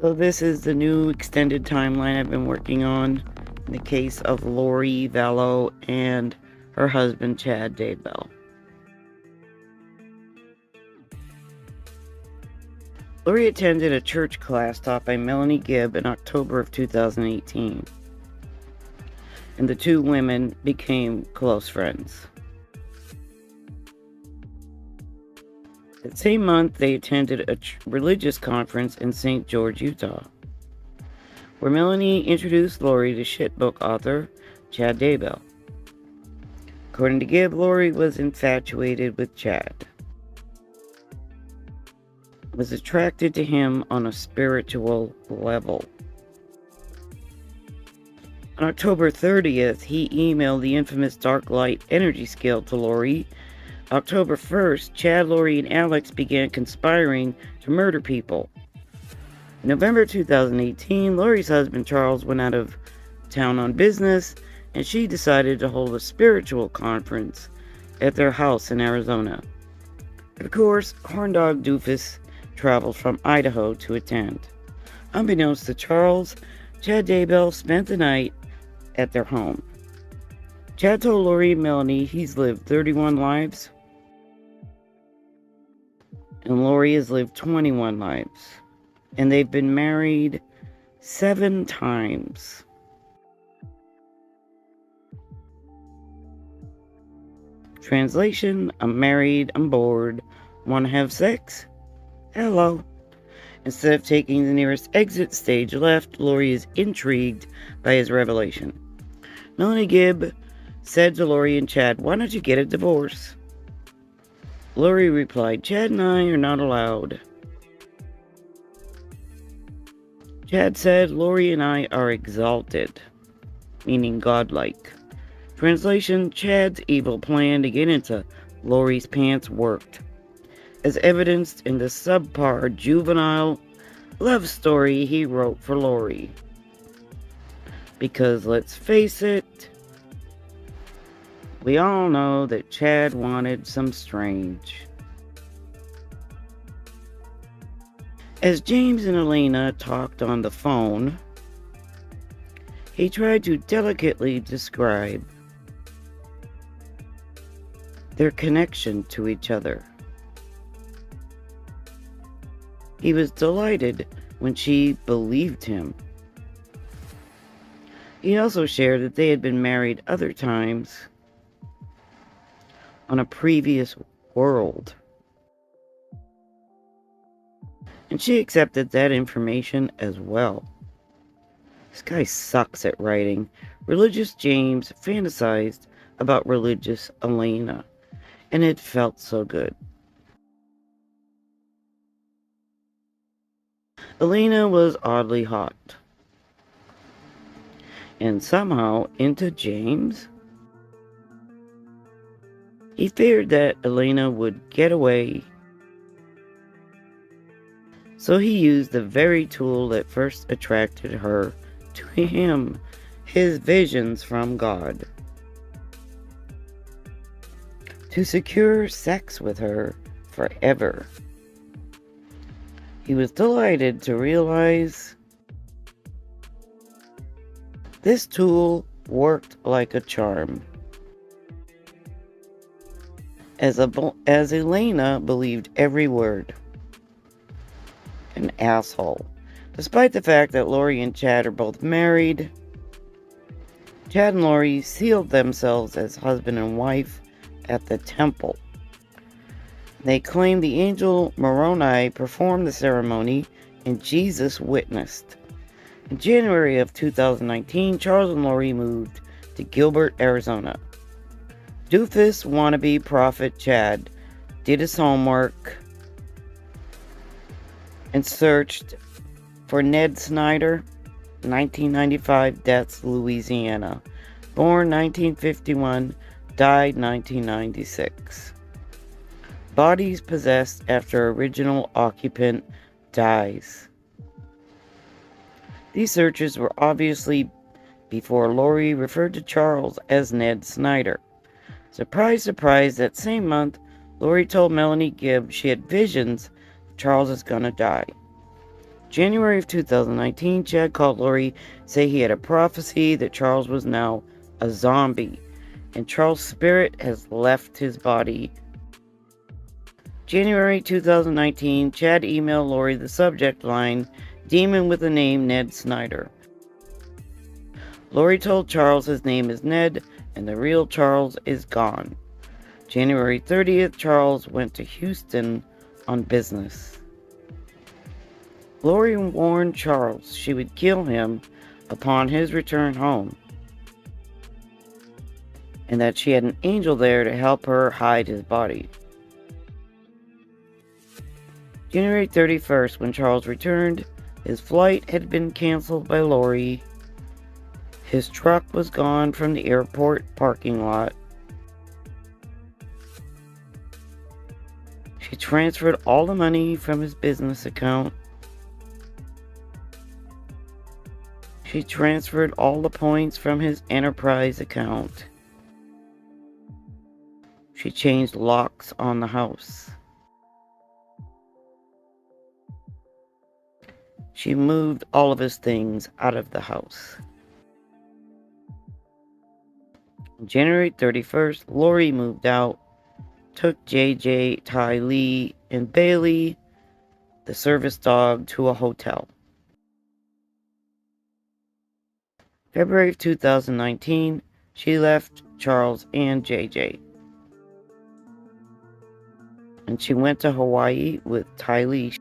So this is the new extended timeline I've been working on in the case of Lori Vallow and her husband, Chad Daybell. Lori attended a church class taught by Melanie Gibb in October of 2018, and the two women became close friends. That same month, they attended a religious conference in St. George, Utah, where Melanie introduced Lori to shitbook author Chad Daybell. According to Gibb, Lori was infatuated with Chad, was attracted to him on a spiritual level. On October 30th, he emailed the infamous Dark Light energy scale to Lori. October 1st, Chad, Lori, and Alex began conspiring to murder people. In November 2018, Lori's husband Charles went out of town on business, and she decided to hold a spiritual conference at their house in Arizona. Of course, Horndog Doofus traveled from Idaho to attend. Unbeknownst to Charles, Chad Daybell spent the night at their home. Chad told Lori and Melanie he's lived 31 lives, and Lori has lived 21 lives, and they've been married 7 times. Translation: I'm married, I'm bored, want to have sex? Hello. Instead of taking the nearest exit, stage left, Lori is intrigued by his revelation. Melanie Gibb said to Lori and Chad, "Why don't you get a divorce?" Lori replied, "Chad and I are not allowed." Chad said, "Lori and I are exalted," meaning godlike. Translation: Chad's evil plan to get into Lori's pants worked, as evidenced in the subpar juvenile love story he wrote for Lori. Because let's face it, we all know that Chad wanted some strange. As James and Elena talked on the phone, he tried to delicately describe their connection to each other. He was delighted when she believed him. He also shared that they had been married other times on a previous world, and she accepted that information as well. This guy sucks at writing. Religious James fantasized about religious Elena, and it felt so good. Elena was oddly hot, and somehow into James. He feared that Elena would get away, so he used the very tool that first attracted her to him, his visions from God, to secure sex with her forever. He was delighted to realize this tool worked like a charm, as Elena believed every word. An asshole. Despite the fact that Lori and Chad are both married, Chad and Lori sealed themselves as husband and wife at the temple. They claim the angel Moroni performed the ceremony and Jesus witnessed. In January of 2019, Charles and Lori moved to Gilbert, Arizona. Doofus wannabe prophet Chad did his homework and searched for Ned Snyder, 1995 deaths, Louisiana. Born 1951, died 1996. Bodies possessed after original occupant dies. These searches were obviously before Lori referred to Charles as Ned Snyder. Surprise, surprise, that same month, Lori told Melanie Gibb she had visions Charles is gonna die. January of 2019, Chad called Lori, say he had a prophecy that Charles was now a zombie, and Charles' spirit has left his body. January 2019, Chad emailed Lori the subject line, "Demon with the name Ned Snyder." Lori told Charles his name is Ned, and the real Charles is gone. January 30th, Charles went to Houston on business. Lori warned Charles she would kill him upon his return home, and that she had an angel there to help her hide his body. January 31st, when Charles returned, his flight had been canceled by Lori. His truck was gone from the airport parking lot. She transferred all the money from his business account. She transferred all the points from his enterprise account. She changed locks on the house. She moved all of his things out of the house. On January 31st, Lori moved out, took JJ, Ty Lee, and Bailey, the service dog, to a hotel. February of 2019, she left Charles and JJ, and she went to Hawaii with Ty Lee.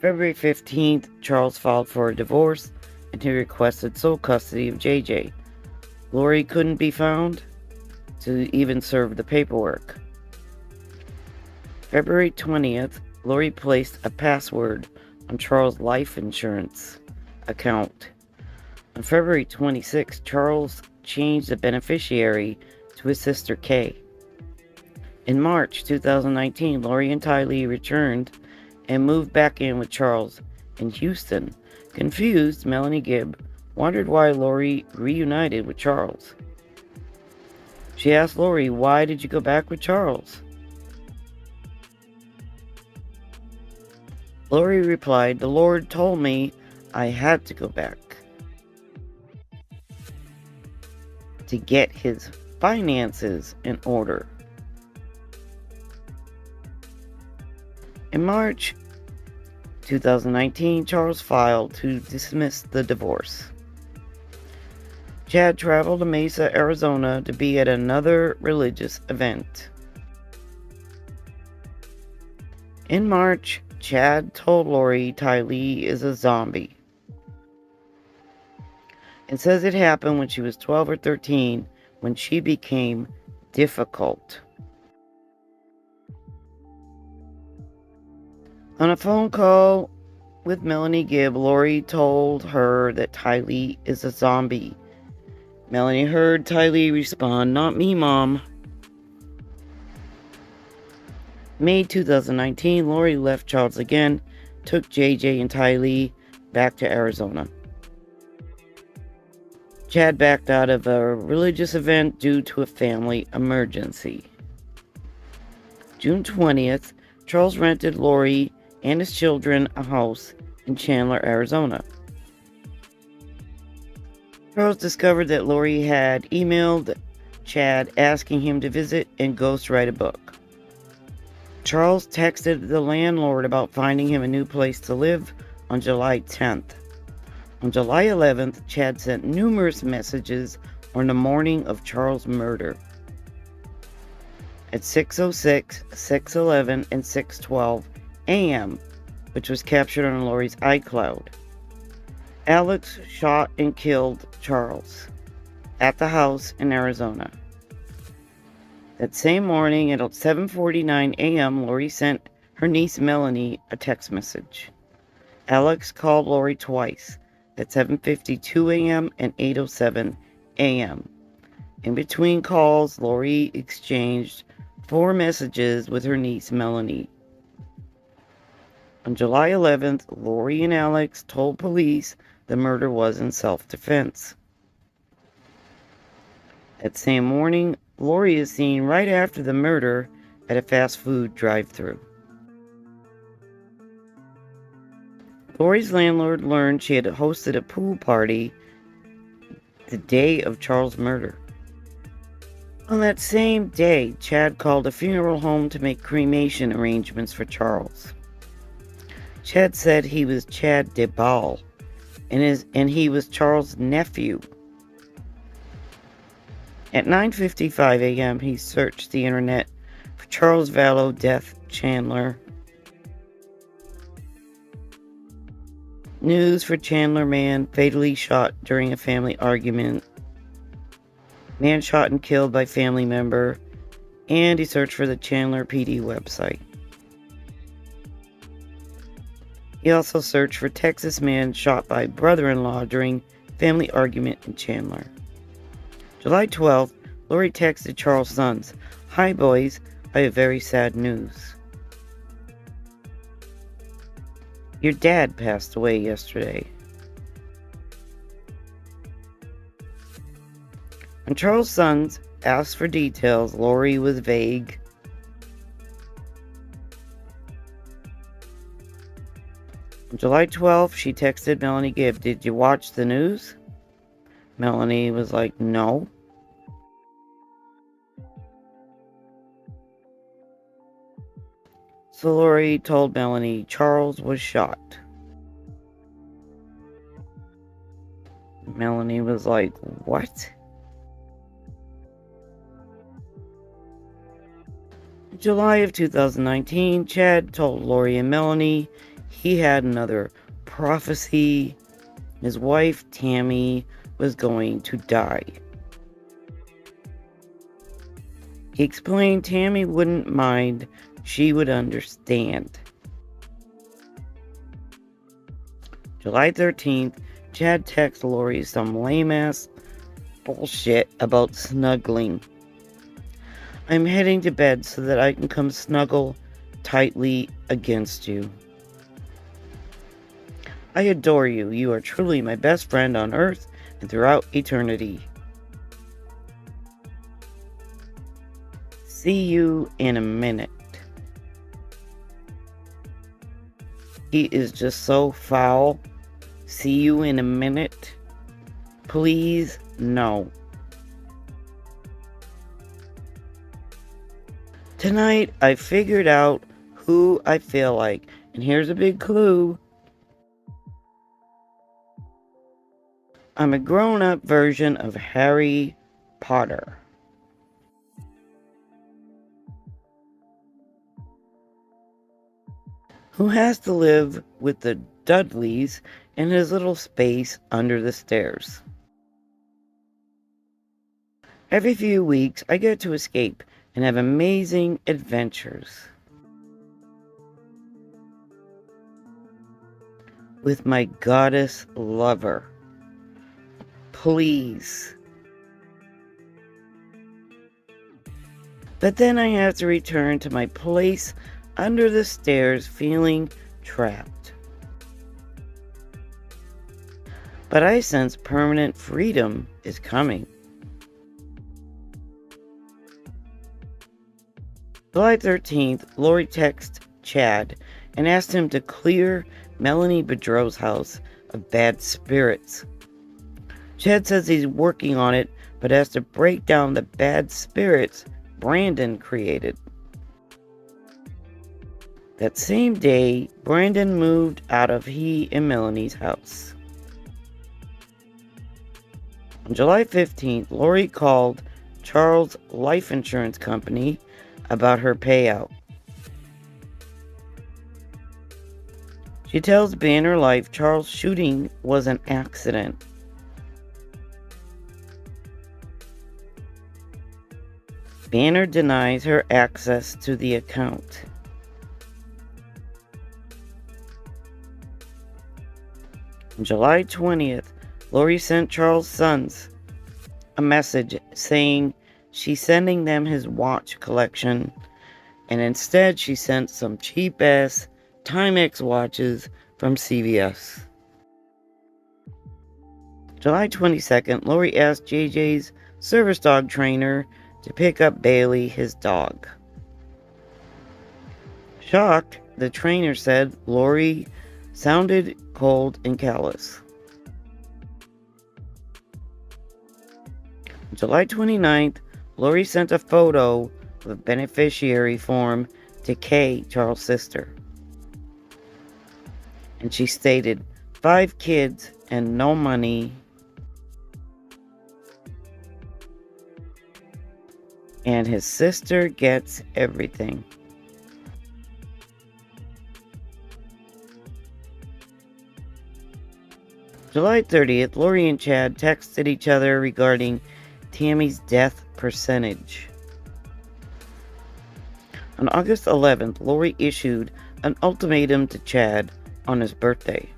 February 15th, Charles filed for a divorce, and he requested sole custody of JJ. Lori couldn't be found to even serve the paperwork. February 20th, Lori placed a password on Charles' life insurance account. On February 26th, Charles changed the beneficiary to his sister Kay. In March 2019, Lori and Ty Lee returned and moved back in with Charles in Houston. Confused, Melanie Gibb wondered why Lori reunited with Charles. She asked Lori, "Why did you go back with Charles?" Lori replied, "The Lord told me I had to go back to get his finances in order." In March 2019, Charles filed to dismiss the divorce. Chad traveled to Mesa, Arizona to be at another religious event. In March, Chad told Lori Ty Lee is a zombie, and says it happened when she was 12 or 13, when she became difficult. On a phone call with Melanie Gibb, Lori told her that Ty Lee is a zombie. Melanie heard Ty Lee respond, "Not me, Mom." May 2019, Lori left Charles again, took JJ and Ty Lee back to Arizona. Chad backed out of a religious event due to a family emergency. June 20th, Charles rented Lori and his children a house in Chandler, Arizona. Charles discovered that Lori had emailed Chad asking him to visit and ghostwrite a book. Charles texted the landlord about finding him a new place to live on July 10th. On July 11th, Chad sent numerous messages on the morning of Charles' murder. At 6:06, 6:11, and 6:12 a.m., which was captured on Lori's iCloud. Alex shot and killed Charles at the house in Arizona. That same morning at 7:49 a.m., Lori sent her niece Melanie a text message. Alex called Lori twice, at 7:52 a.m. and 8:07 a.m. In between calls, Lori exchanged 4 messages with her niece Melanie. On July 11th, Lori and Alex told police the murder was in self-defense. That same morning, Lori is seen right after the murder at a fast food drive-thru. Lori's landlord learned she had hosted a pool party the day of Charles' murder. On that same day, Chad called a funeral home to make cremation arrangements for Charles. Chad said he was Chad Daybell, and he was Charles' nephew. At 9:55 a.m., he searched the internet for Charles Vallow death Chandler. News for Chandler man fatally shot during a family argument. Man shot and killed by family member. And he searched for the Chandler PD website. He also searched for Texas man shot by brother-in-law during family argument in Chandler. July 12th, Lori texted Charles' sons, "Hi boys, I have very sad news. Your dad passed away yesterday." When Charles' sons asked for details, Lori was vague. On July 12th, she texted Melanie Gibb, "Did you watch the news?" Melanie was like, "No." So Lori told Melanie Charles was shot. Melanie was like, "What?" In July of 2019, Chad told Lori and Melanie he had another prophecy. His wife, Tammy, was going to die. He explained Tammy wouldn't mind. She would understand. July 13th, Chad texted Lori some lame-ass bullshit about snuggling. "I'm heading to bed so that I can come snuggle tightly against you. I adore you. You are truly my best friend on earth and throughout eternity. See you in a minute." He is just so foul. See you in a minute. Please, no. Tonight, I figured out who I feel like. And here's a big clue. I'm a grown-up version of Harry Potter. Who has to live with the Dudleys in his little space under the stairs. Every few weeks, I get to escape and have amazing adventures with my goddess lover. Please. But then I have to return to my place under the stairs feeling trapped. But I sense permanent freedom is coming. July 13th, Lori texted Chad and asked him to clear Melanie Bedreau's house of bad spirits. Chad says he's working on it, but has to break down the bad spirits Brandon created. That same day, Brandon moved out of he and Melanie's house. On July 15th, Lori called Charles' life insurance company about her payout. She tells Banner Life Charles' shooting was an accident. Banner denies her access to the account. On July 20th, Lori sent Charles' sons a message saying she's sending them his watch collection, and instead she sent some cheap-ass Timex watches from CVS. July 22nd, Lori asked JJ's service dog trainer to pick up Bailey, his dog. Shocked, the trainer said Lori sounded cold and callous. July 29th, Lori sent a photo of a beneficiary form to Kay, Charles' sister. And she stated, 5 kids and no money. And his sister gets everything. July 30th, Lori and Chad texted each other regarding Tammy's death percentage. On August 11th, Lori issued an ultimatum to Chad on his birthday.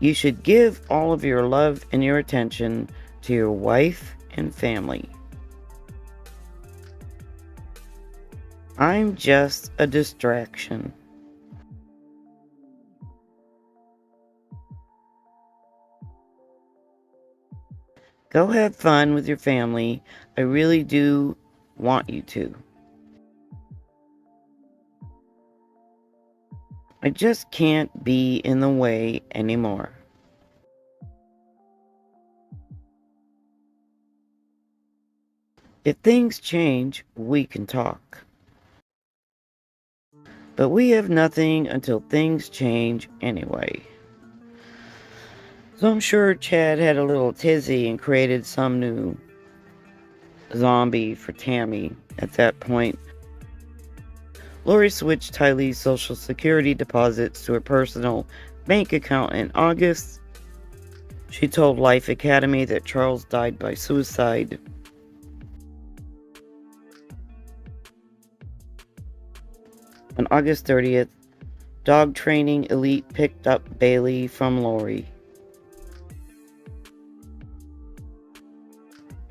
You should give all of your love and your attention to your wife and family. I'm just a distraction. Go have fun with your family. I really do want you to. I just can't be in the way anymore. If things change, we can talk. But we have nothing until things change anyway. So I'm sure Chad had a little tizzy and created some new zombie for Tammy at that point. Lori switched Tylee's Social Security deposits to her personal bank account in August. She told Life Academy that Charles died by suicide. On August 30th, Dog Training Elite picked up Bailey from Lori.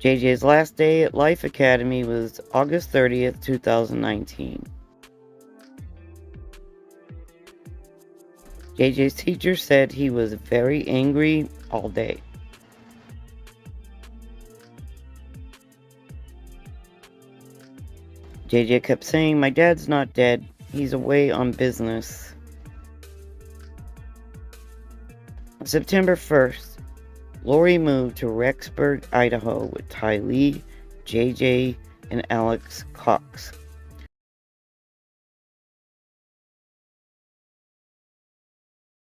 JJ's last day at Life Academy was August 30th, 2019. JJ's teacher said he was very angry all day. JJ kept saying, "My dad's not dead. He's away on business." On September 1st, Lori moved to Rexburg, Idaho with Tylee, JJ, and Alex Cox.